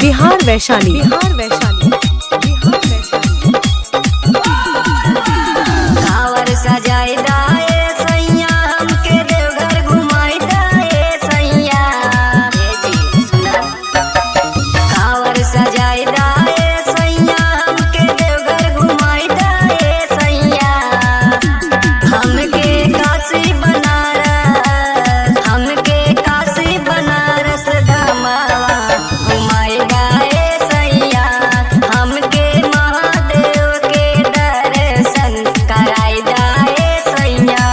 बिहार वैशाली। कांवर सजाए दाए सैया हमके देवघर घुमाई दाए सैया। कांवर सजाए दाए सैया हमके देवघर घुमाई दाए सैया। हमके काशी बनारस धामावा घुमाई दाए सैया। हमके महादेव के दर्शन कराई दाए सैया।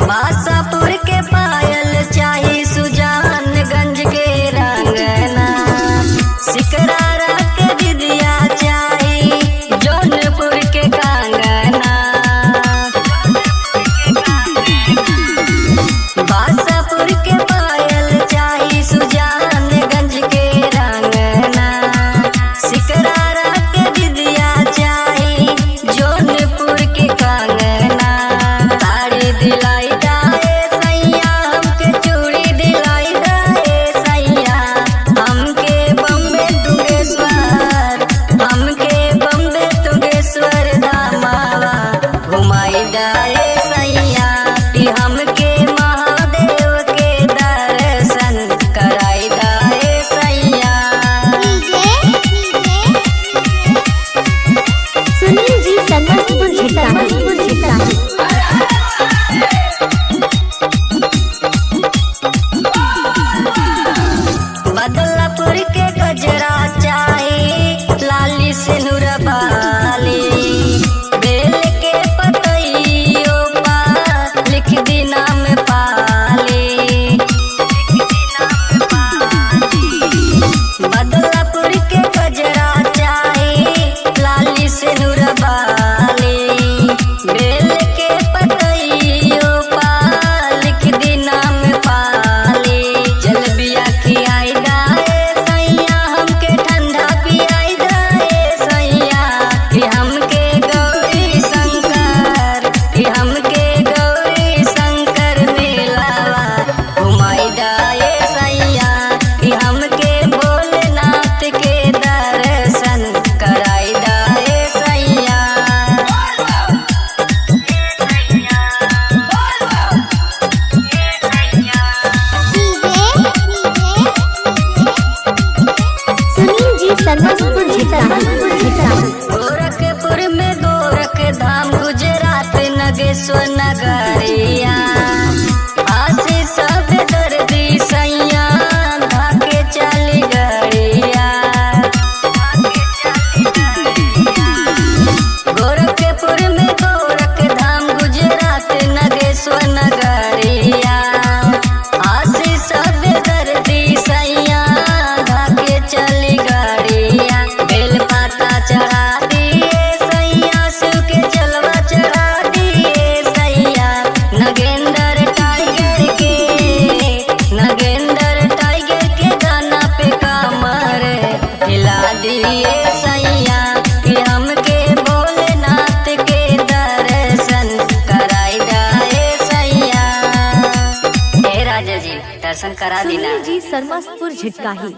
बासापुर के पायल चाही सुजानगंज के रंगना। सिकरारा के दिदिया चाही जौनपुर के कंगना। बासापुर के पायल चाही सुजानगंज के रंगना। सिकरारा के दिदिया चाही जौनपुर के कंगना। साड़ी दिलाई दाए सैया हमके चूड़ी दिलाई दाए सैया। हमके बम्बे तुगेश्वर धामावा घुमाई दाए सैया। कि हमके महादेव के दर्शन कराई दाए सैया। सुनील जी समस्तपुर झिटा। बदलापुर के गजरा चाही लाली सिंदूर बाली। बेल के पतइयो पा लिख दी नाम पाली। बदलापुर के गजरा चाही लाली सिंदूर बाली। बेल के पतइयो पा लिख दी नाम पाली। जलबिया खियाई दाए सैया हमके ठंडा पियाई दाए सैया। कि हमके गौरी शंकर मेलावा घुमाई दाए सैया। कि हमके भोलेनाथ के दर्शन कराई दाए सैया। सुनील जी समस्तपुर झिटा। गोरखपुर में गोरख धाम गुजरात नगेश्वर नगरिया। आशी सब दर्दी सैया धाके चली गड़िया। गोरखपुर में गोरख धाम गुजरात नगेश्वर नगरिया। आशी सब दर्दी सैया धाके चली गड़िया। बेल पाता चढ़ा दिए सैया शिव के जलवा चढ़ा दिए सैया। नगेंद्र टाइगर के गाना पे कमर हिला दिए सैया। कि हमके भोलेनाथ के दर्शन कराई दाए सैया। हे राजा जी दर्शन करा दीना। सुनील जी समस्तपुर झिटकाही।